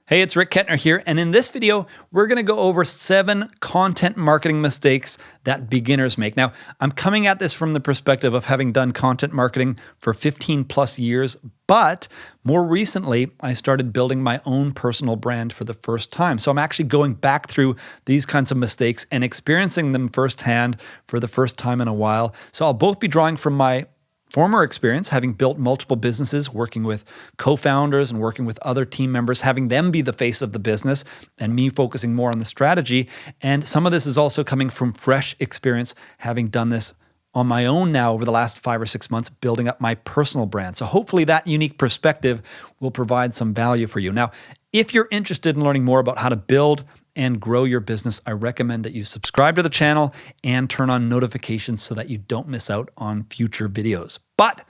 Hey, it's Rick Kettner here, and in this video, we're going to go over 7 content marketing mistakes that beginners make. Now, I'm coming at this from the perspective of having done content marketing for 15 plus years, but more recently, I started building my own personal brand for the first time. So I'm actually going back through these kinds of mistakes and experiencing them firsthand for the first time in a while. So I'll both be drawing from my former experience, having built multiple businesses, working with co-founders and working with other team members, having them be the face of the business, and me focusing more on the strategy. And some of this is also coming from fresh experience, having done this on my own now over the last 5 or 6 months, building up my personal brand. So hopefully that unique perspective will provide some value for you. Now, if you're interested in learning more about how to build and grow your business, I recommend that you subscribe to the channel and turn on notifications so that you don't miss out on future videos. But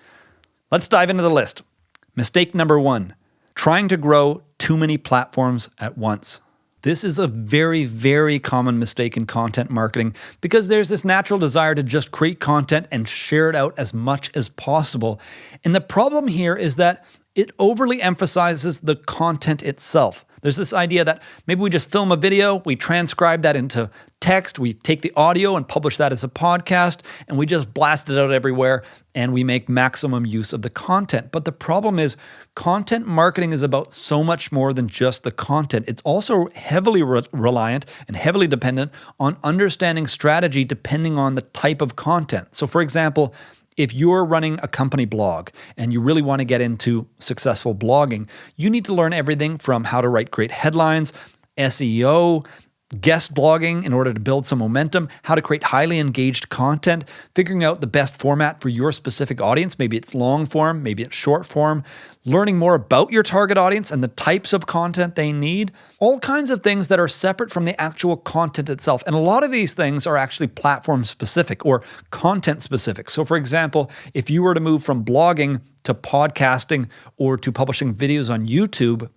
let's dive into the list. Mistake number 1, trying to grow too many platforms at once. This is a very, very common mistake in content marketing because there's this natural desire to just create content and share it out as much as possible. And the problem here is that it overly emphasizes the content itself. There's this idea that maybe we just film a video, we transcribe that into text, we take the audio and publish that as a podcast, and we just blast it out everywhere, and we make maximum use of the content. But the problem is, content marketing is about so much more than just the content. It's also heavily reliant and heavily dependent on understanding strategy depending on the type of content. So for example, if you're running a company blog and you really want to get into successful blogging, you need to learn everything from how to write great headlines, SEO, guest blogging in order to build some momentum, how to create highly engaged content, figuring out the best format for your specific audience. Maybe it's long form, maybe it's short form, learning more about your target audience and the types of content they need, all kinds of things that are separate from the actual content itself. And a lot of these things are actually platform specific or content specific. So for example, if you were to move from blogging to podcasting or to publishing videos on YouTube,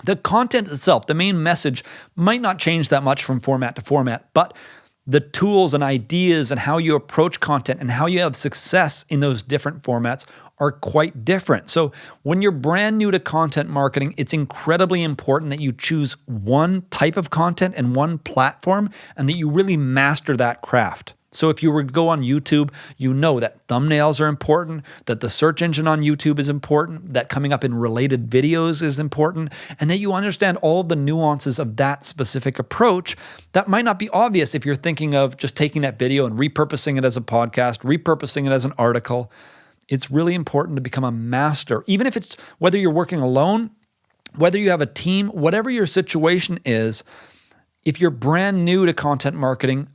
the content itself, the main message, might not change that much from format to format, but the tools and ideas and how you approach content and how you have success in those different formats are quite different. So when you're brand new to content marketing, it's incredibly important that you choose one type of content and one platform and that you really master that craft. So if you were to go on YouTube, you know that thumbnails are important, that the search engine on YouTube is important, that coming up in related videos is important, and that you understand all of the nuances of that specific approach. That might not be obvious if you're thinking of just taking that video and repurposing it as a podcast, repurposing it as an article. It's really important to become a master, even if it's whether you're working alone, whether you have a team, whatever your situation is. If you're brand new to content marketing,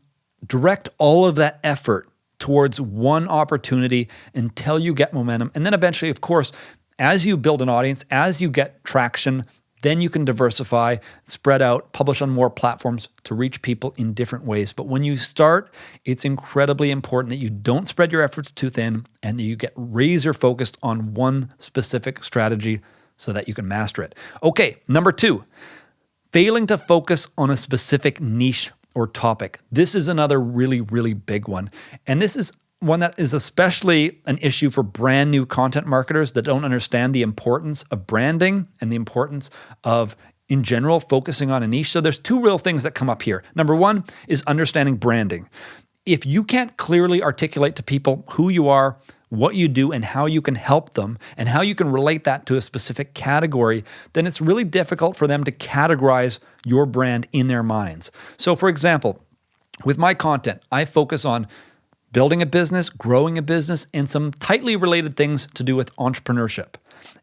direct all of that effort towards one opportunity until you get momentum. And then eventually, of course, as you build an audience, as you get traction, then you can diversify, spread out, publish on more platforms to reach people in different ways. But when you start, it's incredibly important that you don't spread your efforts too thin and that you get razor focused on one specific strategy so that you can master it. Okay, number 2, failing to focus on a specific niche or topic. This is another really, really big one. And this is one that is especially an issue for brand new content marketers that don't understand the importance of branding and the importance of, in general, focusing on a niche. So there's 2 real things that come up here. Number 1 is understanding branding. If you can't clearly articulate to people who you are, what you do, and how you can help them, and how you can relate that to a specific category, then it's really difficult for them to categorize your brand in their minds. So for example, with my content, I focus on building a business, growing a business, and some tightly related things to do with entrepreneurship.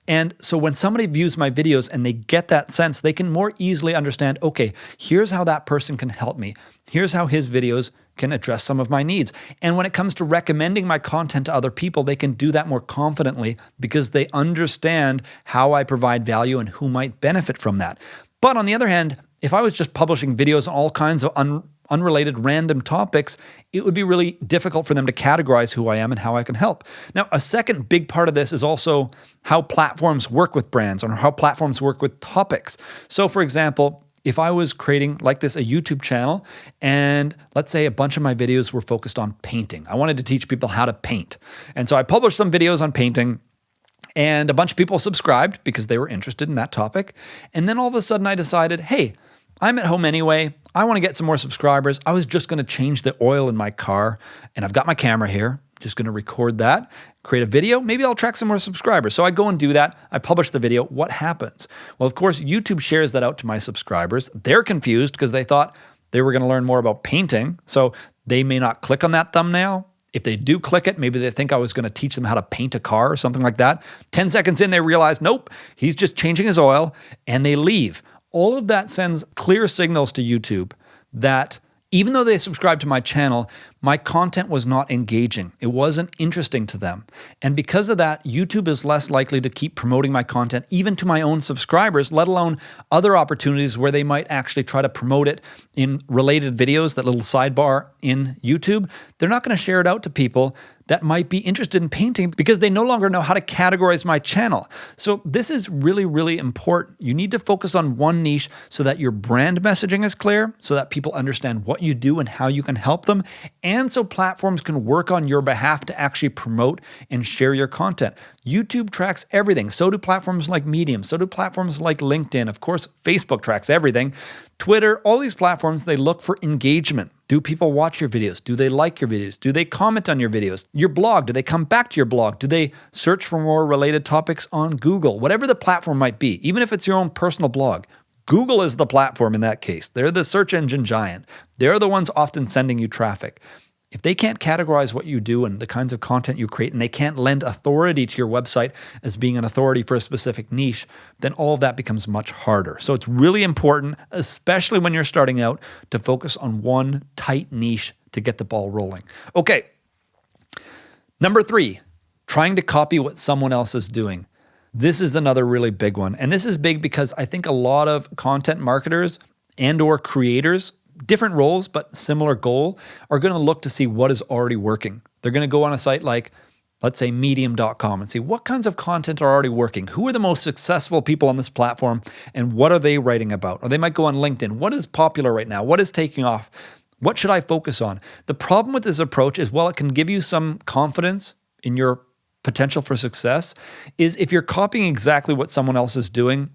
And so when somebody views my videos and they get that sense, they can more easily understand, okay, here's how that person can help me. Here's how his videos can address some of my needs. And when it comes to recommending my content to other people, they can do that more confidently because they understand how I provide value and who might benefit from that. But on the other hand, if I was just publishing videos on all kinds of unrelated random topics, it would be really difficult for them to categorize who I am and how I can help. Now, a second big part of this is also how platforms work with brands or how platforms work with topics. So for example, if I was creating like this, a YouTube channel, and let's say a bunch of my videos were focused on painting. I wanted to teach people how to paint. And so I published some videos on painting, And a bunch of people subscribed because they were interested in that topic. And then all of a sudden I decided, hey, I'm at home anyway. I want to get some more subscribers. I was just going to change the oil in my car, and I've got my camera here. Just going to record that, create a video. Maybe I'll attract some more subscribers. So I go and do that. I publish the video. What happens? Well, of course, YouTube shares that out to my subscribers. They're confused because they thought they were going to learn more about painting. So they may not click on that thumbnail. If they do click it, maybe they think I was going to teach them how to paint a car or something like that. 10 seconds in, they realize, nope, he's just changing his oil, and they leave. All of that sends clear signals to YouTube that even though they subscribed to my channel, my content was not engaging. It wasn't interesting to them. And because of that, YouTube is less likely to keep promoting my content, even to my own subscribers, let alone other opportunities where they might actually try to promote it in related videos, that little sidebar in YouTube. They're not going to share it out to people that might be interested in painting because they no longer know how to categorize my channel. So this is really, really important. You need to focus on one niche so that your brand messaging is clear, so that people understand what you do and how you can help them, and so platforms can work on your behalf to actually promote and share your content. YouTube tracks everything. So do platforms like Medium. So do platforms like LinkedIn. Of course, Facebook tracks everything. Twitter, all these platforms, they look for engagement. Do people watch your videos? Do they like your videos? Do they comment on your videos? Your blog, do they come back to your blog? Do they search for more related topics on Google? Whatever the platform might be, even if it's your own personal blog, Google is the platform in that case. They're the search engine giant. They're the ones often sending you traffic. If they can't categorize what you do and the kinds of content you create, and they can't lend authority to your website as being an authority for a specific niche, then all of that becomes much harder. So it's really important, especially when you're starting out, to focus on one tight niche to get the ball rolling. Okay, number 3, trying to copy what someone else is doing. This is another really big one. And this is big because I think a lot of content marketers and or creators, different roles, but similar goal, are going to look to see what is already working. They're going to go on a site like, let's say, medium.com and see what kinds of content are already working. Who are the most successful people on this platform and what are they writing about? Or they might go on LinkedIn. What is popular right now? What is taking off? What should I focus on? The problem with this approach is, while it can give you some confidence in your potential for success, is if you're copying exactly what someone else is doing,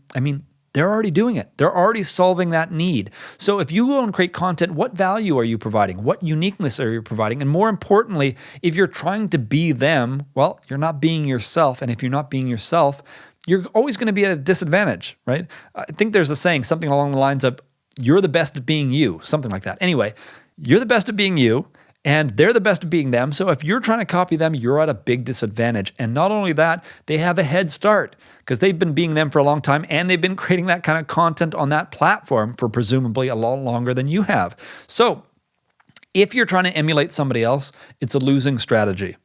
they're already doing it. They're already solving that need. So if you go and create content, what value are you providing? What uniqueness are you providing? And more importantly, if you're trying to be them, well, you're not being yourself. And if you're not being yourself, you're always going to be at a disadvantage, right? I think there's a saying, something along the lines of, you're the best at being you, something like that. Anyway, you're the best at being you, and they're the best at being them. So if you're trying to copy them, you're at a big disadvantage. And not only that, they have a head start because they've been being them for a long time, and they've been creating that kind of content on that platform for presumably a lot longer than you have. So if you're trying to emulate somebody else, it's a losing strategy.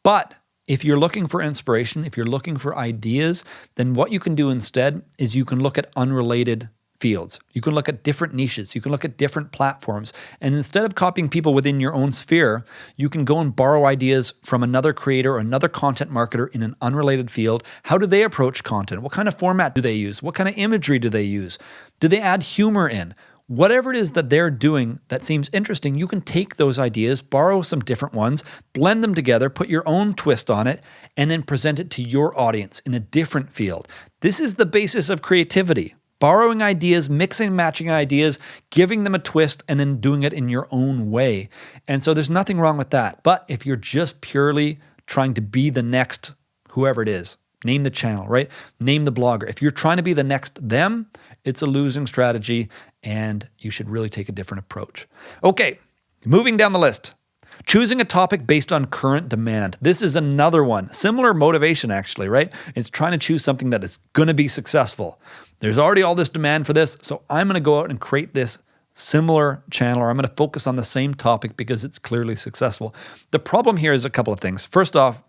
But if you're looking for inspiration, if you're looking for ideas, then what you can do instead is you can look at unrelated fields. You can look at different niches. You can look at different platforms. And instead of copying people within your own sphere, you can go and borrow ideas from another creator or another content marketer in an unrelated field. How do they approach content? What kind of format do they use? What kind of imagery do they use? Do they add humor in? Whatever it is that they're doing that seems interesting, you can take those ideas, borrow some different ones, blend them together, put your own twist on it, and then present it to your audience in a different field. This is the basis of creativity. Borrowing ideas, mixing, matching ideas, giving them a twist, and then doing it in your own way. And so there's nothing wrong with that. But if you're just purely trying to be the next whoever it is, name the channel, right? Name the blogger. If you're trying to be the next them, it's a losing strategy, and you should really take a different approach. Okay, moving down the list. Choosing a topic based on current demand. This is another one. Similar motivation, actually, right? It's trying to choose something that is going to be successful. There's already all this demand for this, so I'm going to go out and create this similar channel, or I'm going to focus on the same topic because it's clearly successful. The problem here is a couple of things. First off,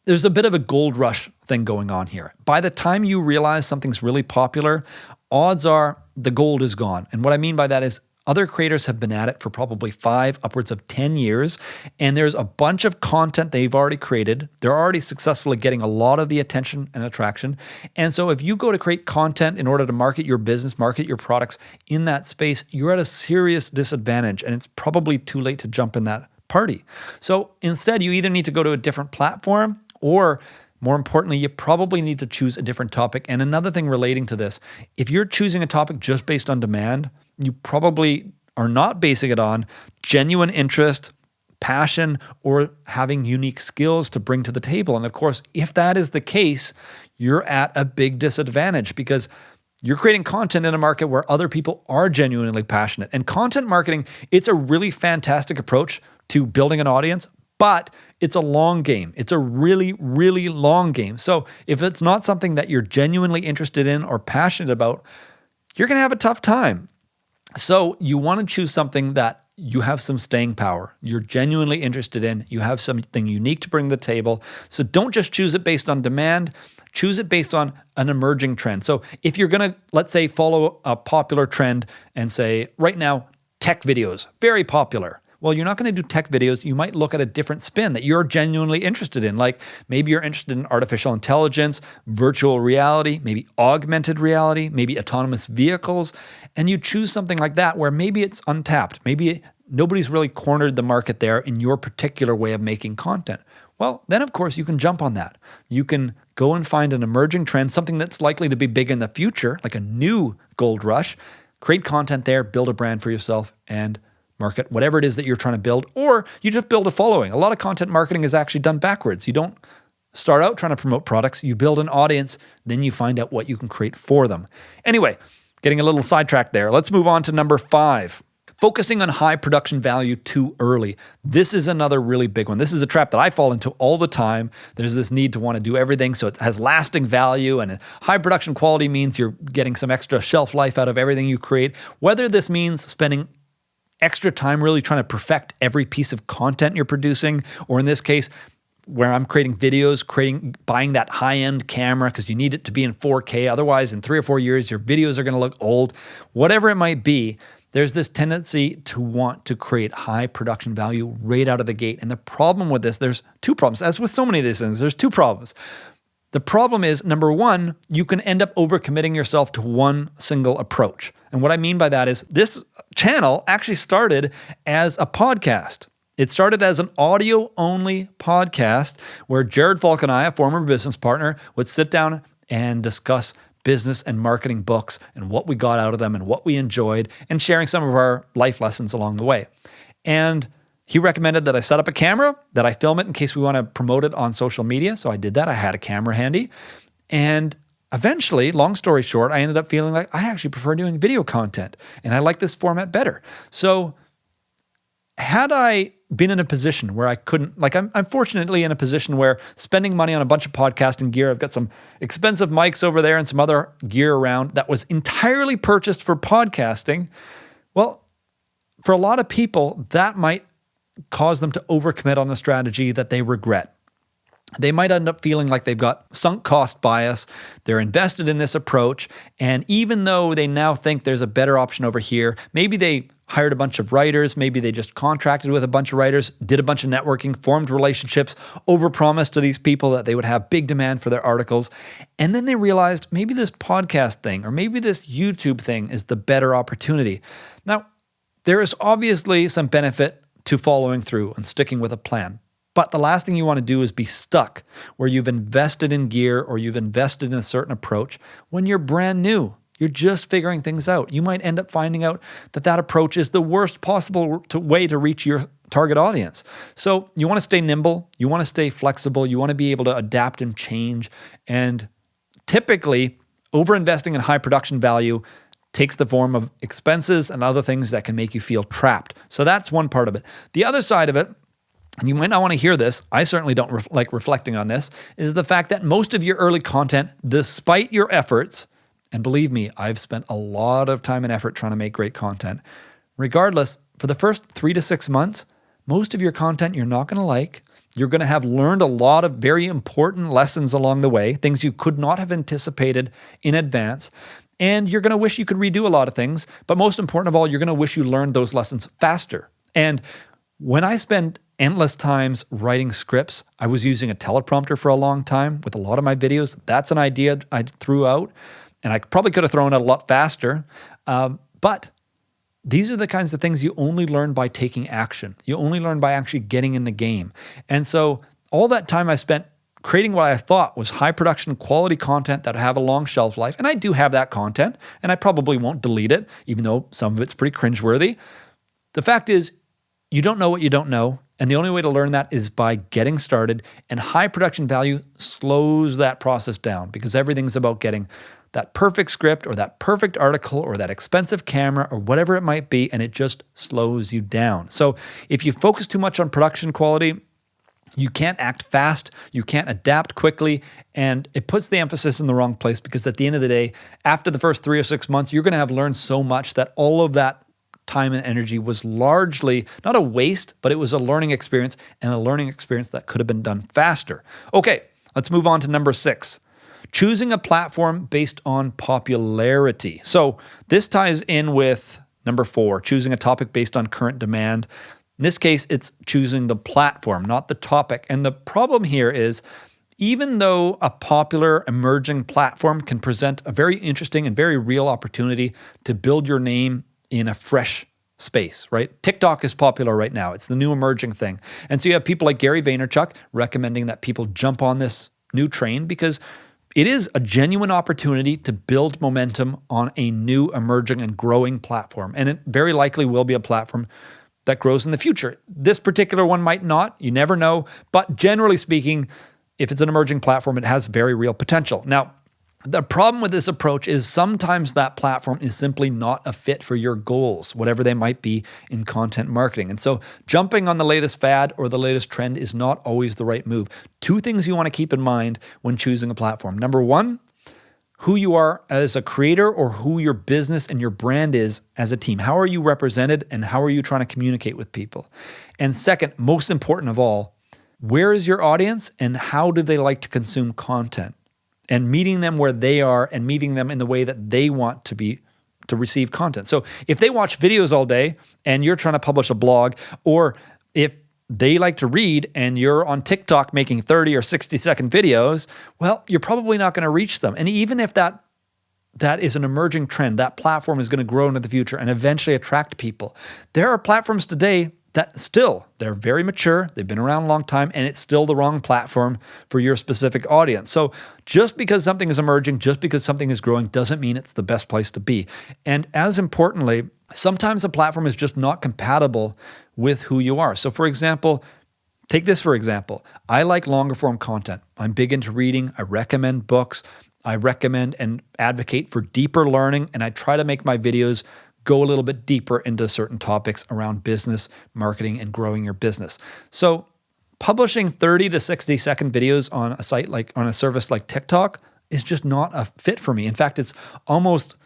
there's a bit of a gold rush thing going on here. By the time you realize something's really popular, odds are the gold is gone. And what I mean by that is, other creators have been at it for probably 5, upwards of 10 years, and there's a bunch of content they've already created. They're already successfully getting a lot of the attention and attraction. And so if you go to create content in order to market your business, market your products in that space, you're at a serious disadvantage, and it's probably too late to jump in that party. So instead, you either need to go to a different platform, or More importantly, you probably need to choose a different topic. And another thing relating to this, if you're choosing a topic just based on demand, you probably are not basing it on genuine interest, passion, or having unique skills to bring to the table. And of course, if that is the case, you're at a big disadvantage because you're creating content in a market where other people are genuinely passionate. And content marketing, it's a really fantastic approach to building an audience, but it's a long game. It's a really, really long game. So if it's not something that you're genuinely interested in or passionate about, you're going to have a tough time. So you want to choose something that you have some staying power, you're genuinely interested in, you have something unique to bring to the table. So don't just choose it based on demand, choose it based on an emerging trend. So if you're going to, let's say, follow a popular trend and say, right now, tech videos, very popular. Well, you're not going to do tech videos. You might look at a different spin that you're genuinely interested in. Like maybe you're interested in artificial intelligence, virtual reality, maybe augmented reality, maybe autonomous vehicles. And you choose something like that where maybe it's untapped. Maybe nobody's really cornered the market there in your particular way of making content. Well, then of course you can jump on that. You can go and find an emerging trend, something that's likely to be big in the future, like a new gold rush, create content there, build a brand for yourself, and market whatever it is that you're trying to build, or you just build a following. A lot of content marketing is actually done backwards. You don't start out trying to promote products, you build an audience, then you find out what you can create for them. Anyway, getting a little sidetracked there. Let's move on to number 5. Focusing on high production value too early. This is another really big one. This is a trap that I fall into all the time. There's this need to want to do everything so it has lasting value, and high production quality means you're getting some extra shelf life out of everything you create. Whether this means spending extra time really trying to perfect every piece of content you're producing, or in this case, where I'm creating videos, buying that high-end camera because you need it to be in 4K. Otherwise, in 3 or 4 years, your videos are going to look old. Whatever it might be, there's this tendency to want to create high production value right out of the gate. And the problem with this, there's 2 problems. As with so many of these things, there's 2 problems. The problem is, number 1, you can end up overcommitting yourself to one single approach. And what I mean by that is this channel actually started as a podcast. It started as an audio-only podcast where Jared Falk and I, a former business partner, would sit down and discuss business and marketing books and what we got out of them and what we enjoyed, and sharing some of our life lessons along the way. And he recommended that I set up a camera, that I film it in case we want to promote it on social media. So I did that. I had a camera handy. And eventually, long story short, I ended up feeling like I actually prefer doing video content and I like this format better. So had I been in a position where I couldn't, like I'm fortunately in a position where spending money on a bunch of podcasting gear, I've got some expensive mics over there and some other gear around that was entirely purchased for podcasting. Well, for a lot of people, that might cause them to overcommit on the strategy that they regret. They might end up feeling like they've got sunk cost bias. They're invested in this approach. And even though they now think there's a better option over here, maybe they hired a bunch of writers, maybe they just contracted with a bunch of writers, did a bunch of networking, formed relationships, overpromised to these people that they would have big demand for their articles. And then they realized maybe this podcast thing or maybe this YouTube thing is the better opportunity. Now, there is obviously some benefit to following through and sticking with a plan. But the last thing you want to do is be stuck where you've invested in gear or you've invested in a certain approach when you're brand new. You're just figuring things out. You might end up finding out that that approach is the worst possible way to reach your target audience. So you want to stay nimble. You want to stay flexible. You want to be able to adapt and change. And typically, overinvesting in high production value takes the form of expenses and other things that can make you feel trapped. So that's one part of it. The other side of it, and you might not want to hear this, I certainly don't like reflecting on this, is the fact that most of your early content, despite your efforts, and believe me, I've spent a lot of time and effort trying to make great content, regardless, for the first 3 to 6 months, most of your content you're not going to like. You're going to have learned a lot of very important lessons along the way, things you could not have anticipated in advance. And you're going to wish you could redo a lot of things. But most important of all, you're going to wish you learned those lessons faster. And when I spend endless times writing scripts, I was using a teleprompter for a long time with a lot of my videos. That's an idea I threw out. And I probably could have thrown it a lot faster. But these are the kinds of things you only learn by taking action. You only learn by actually getting in the game. And so all that time I spent creating what I thought was high production quality content that would have a long shelf life. And I do have that content, and I probably won't delete it, even though some of it's pretty cringeworthy. The fact is, you don't know what you don't know. And the only way to learn that is by getting started. And high production value slows that process down because everything's about getting that perfect script or that perfect article or that expensive camera or whatever it might be, and it just slows you down. So if you focus too much on production quality, you can't act fast, you can't adapt quickly, and it puts the emphasis in the wrong place because at the end of the day, after the first 3 or 6 months, you're going to have learned so much that all of that time and energy was largely not a waste, but it was a learning experience, and a learning experience that could have been done faster. Okay, let's move on to number 6. Choosing a platform based on popularity. So this ties in with number 4, choosing a topic based on current demand. In this case, it's choosing the platform, not the topic. And the problem here is, even though a popular emerging platform can present a very interesting and very real opportunity to build your name in a fresh space, right? TikTok is popular right now. It's the new emerging thing. And so you have people like Gary Vaynerchuk recommending that people jump on this new train because it is a genuine opportunity to build momentum on a new emerging and growing platform. And it very likely will be a platform that grows in the future. This particular one might not, you never know. But generally speaking, if it's an emerging platform, it has very real potential. Now, the problem with this approach is sometimes that platform is simply not a fit for your goals, whatever they might be in content marketing. And so jumping on the latest fad or the latest trend is not always the right move. 2 things you want to keep in mind when choosing a platform. Number 1, who you are as a creator or who your business and your brand is as a team. How are you represented and how are you trying to communicate with people? And second, most important of all, where is your audience and how do they like to consume content? And meeting them where they are and meeting them in the way that they want to receive content. So if they watch videos all day and you're trying to publish a blog, or if they like to read and you're on TikTok making 30 or 60-second videos, well, you're probably not going to reach them. And even if that is an emerging trend, that platform is going to grow into the future and eventually attract people. There are platforms today that still, they're very mature, they've been around a long time, and it's still the wrong platform for your specific audience. So just because something is emerging, just because something is growing, doesn't mean it's the best place to be. And as importantly, sometimes a platform is just not compatible with who you are. So for example, take this for example. I like longer form content. I'm big into reading. I recommend books. I recommend and advocate for deeper learning, and I try to make my videos go a little bit deeper into certain topics around business, marketing, and growing your business. So publishing 30 to 60-second videos on a site like on a service like TikTok is just not a fit for me. In fact, it's almost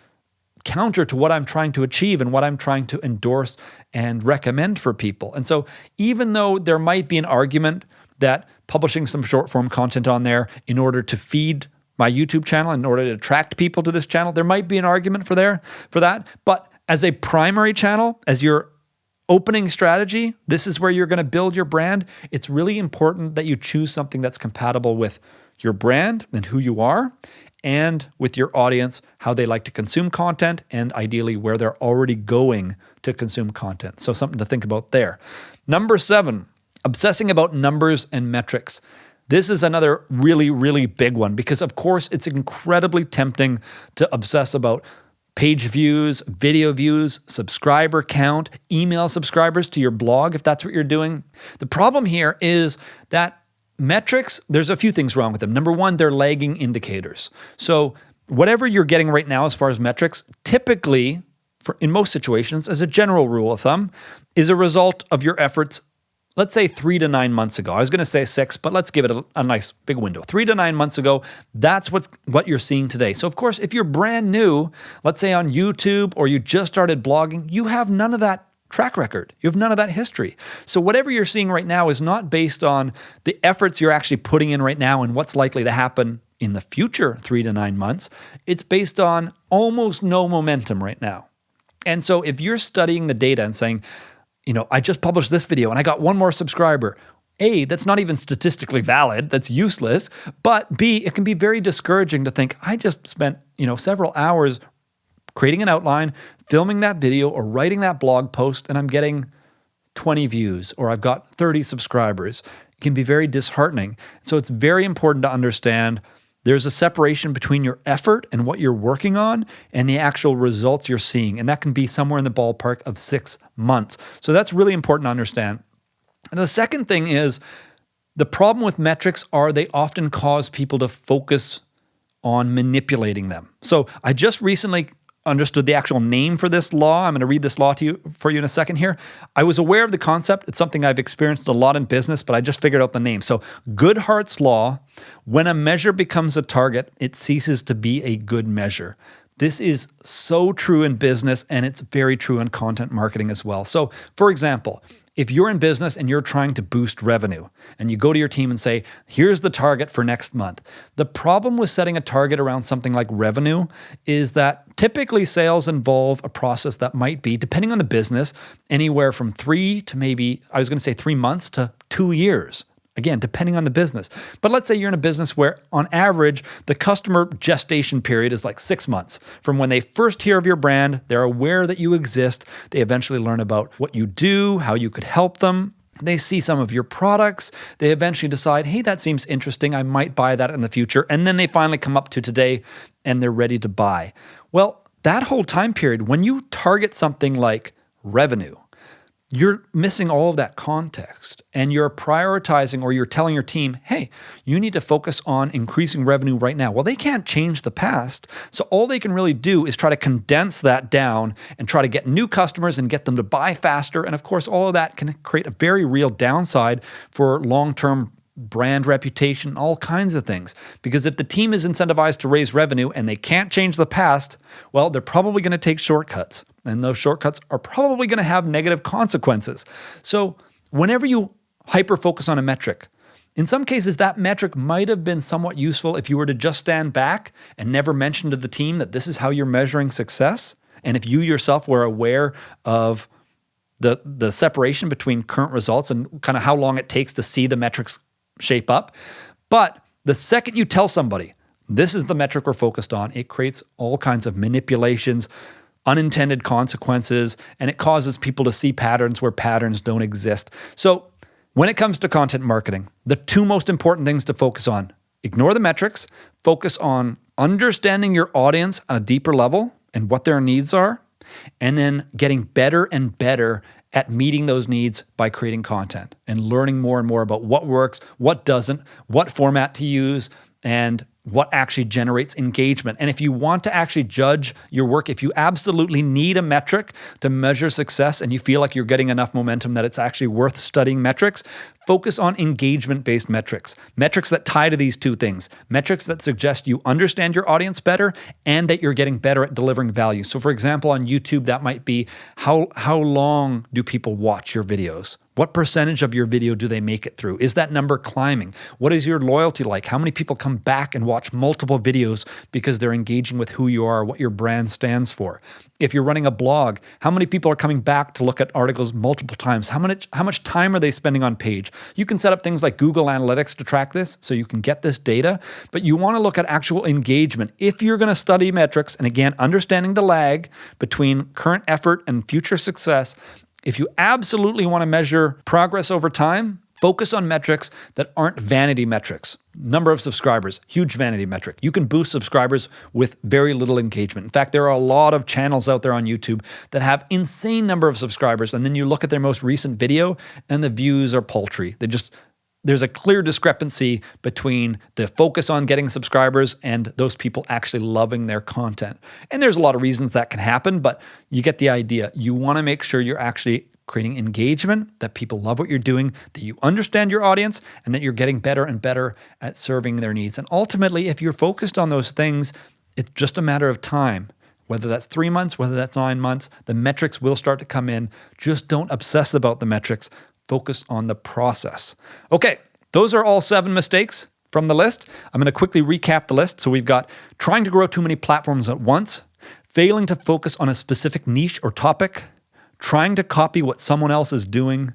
counter to what I'm trying to achieve and what I'm trying to endorse and recommend for people. And so even though there might be an argument that publishing some short form content on there in order to feed my YouTube channel, in order to attract people to this channel, there might be an argument for that. But as a primary channel, as your opening strategy, this is where you're going to build your brand. It's really important that you choose something that's compatible with your brand and who you are, and with your audience, how they like to consume content, and ideally where they're already going to consume content. So something to think about there. Number 7, obsessing about numbers and metrics. This is another really, really big one because, of course, it's incredibly tempting to obsess about page views, video views, subscriber count, email subscribers to your blog, if that's what you're doing. The problem here is that metrics, there's a few things wrong with them. Number 1, they're lagging indicators. So whatever you're getting right now as far as metrics, typically, in most situations, as a general rule of thumb, is a result of your efforts, let's say 3 to 9 months ago. I was going to say 6, but let's give it a nice big window. 3 to 9 months ago, that's what you're seeing today. So of course, if you're brand new, let's say on YouTube, or you just started blogging, you have none of that track record. You have none of that history. So whatever you're seeing right now is not based on the efforts you're actually putting in right now and what's likely to happen in the future 3 to 9 months. It's based on almost no momentum right now. And so if you're studying the data and saying, I just published this video and I got 1 more subscriber. A, that's not even statistically valid. That's useless. But B, it can be very discouraging to think, I just spent, several hours creating an outline, filming that video or writing that blog post, and I'm getting 20 views or I've got 30 subscribers. it can be very disheartening. So it's very important to understand there's a separation between your effort and what you're working on and the actual results you're seeing. And that can be somewhere in the ballpark of 6 months. So that's really important to understand. And the second thing is the problem with metrics are they often cause people to focus on manipulating them. So I just recently understood the actual name for this law. I'm going to read this law for you in a second here. I was aware of the concept. It's something I've experienced a lot in business, but I just figured out the name. So Goodhart's law, when a measure becomes a target, it ceases to be a good measure. This is so true in business, and it's very true in content marketing as well. So for example, if you're in business and you're trying to boost revenue and you go to your team and say, here's the target for next month. The problem with setting a target around something like revenue is that typically sales involve a process that might be, depending on the business, anywhere from 3 to maybe, I was going to say 3 months to 2 years. Again, depending on the business. But let's say you're in a business where, on average, the customer gestation period is like 6 months. From when they first hear of your brand, they're aware that you exist. They eventually learn about what you do, how you could help them. They see some of your products. They eventually decide, hey, that seems interesting. I might buy that in the future. And then they finally come up to today and they're ready to buy. Well, that whole time period, when you target something like revenue, you're missing all of that context, and you're prioritizing, or you're telling your team, hey, you need to focus on increasing revenue right now. Well, they can't change the past. So all they can really do is try to condense that down and try to get new customers and get them to buy faster. And of course, all of that can create a very real downside for long-term brand reputation, all kinds of things. Because if the team is incentivized to raise revenue and they can't change the past, well, they're probably going to take shortcuts. And those shortcuts are probably going to have negative consequences. So whenever you hyper-focus on a metric, in some cases, that metric might have been somewhat useful if you were to just stand back and never mention to the team that this is how you're measuring success. And if you yourself were aware of the separation between current results and kind of how long it takes to see the metrics shape up. But the second you tell somebody, this is the metric we're focused on, it creates all kinds of manipulations, unintended consequences, and it causes people to see patterns where patterns don't exist. So when it comes to content marketing, the 2 most important things to focus on: ignore the metrics, focus on understanding your audience on a deeper level and what their needs are, and then getting better and better at meeting those needs by creating content and learning more and more about what works, what doesn't, what format to use, and what actually generates engagement. And if you want to actually judge your work, if you absolutely need a metric to measure success and you feel like you're getting enough momentum that it's actually worth studying metrics, focus on engagement-based metrics. Metrics that tie to these 2 things. Metrics that suggest you understand your audience better and that you're getting better at delivering value. So for example, on YouTube, that might be how long do people watch your videos? What percentage of your video do they make it through? Is that number climbing? What is your loyalty like? How many people come back and watch multiple videos because they're engaging with who you are, what your brand stands for? If you're running a blog, how many people are coming back to look at articles multiple times? How much time are they spending on page? You can set up things like Google Analytics to track this so you can get this data, but you want to look at actual engagement. If you're going to study metrics, and again, understanding the lag between current effort and future success, if you absolutely want to measure progress over time, focus on metrics that aren't vanity metrics. Number of subscribers, huge vanity metric. You can boost subscribers with very little engagement. In fact, there are a lot of channels out there on YouTube that have insane number of subscribers, and then you look at their most recent video and the views are paltry. There's a clear discrepancy between the focus on getting subscribers and those people actually loving their content. And there's a lot of reasons that can happen, but you get the idea. You want to make sure you're actually creating engagement, that people love what you're doing, that you understand your audience, and that you're getting better and better at serving their needs. And ultimately, if you're focused on those things, it's just a matter of time. Whether that's 3 months, whether that's 9 months, the metrics will start to come in. Just don't obsess about the metrics. Focus on the process. Okay, those are all 7 mistakes from the list. I'm going to quickly recap the list. So we've got trying to grow too many platforms at once, failing to focus on a specific niche or topic, trying to copy what someone else is doing,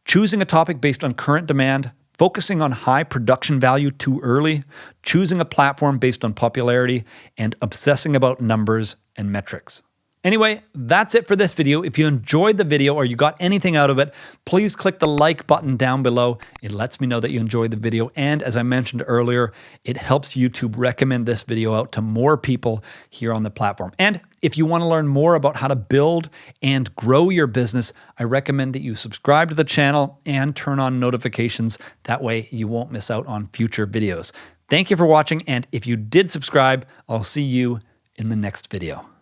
choosing a topic based on current demand, focusing on high production value too early, choosing a platform based on popularity, and obsessing about numbers and metrics. Anyway, that's it for this video. If you enjoyed the video or you got anything out of it, please click the like button down below. It lets me know that you enjoyed the video. And as I mentioned earlier, it helps YouTube recommend this video out to more people here on the platform. And if you want to learn more about how to build and grow your business, I recommend that you subscribe to the channel and turn on notifications. That way you won't miss out on future videos. Thank you for watching. And if you did subscribe, I'll see you in the next video.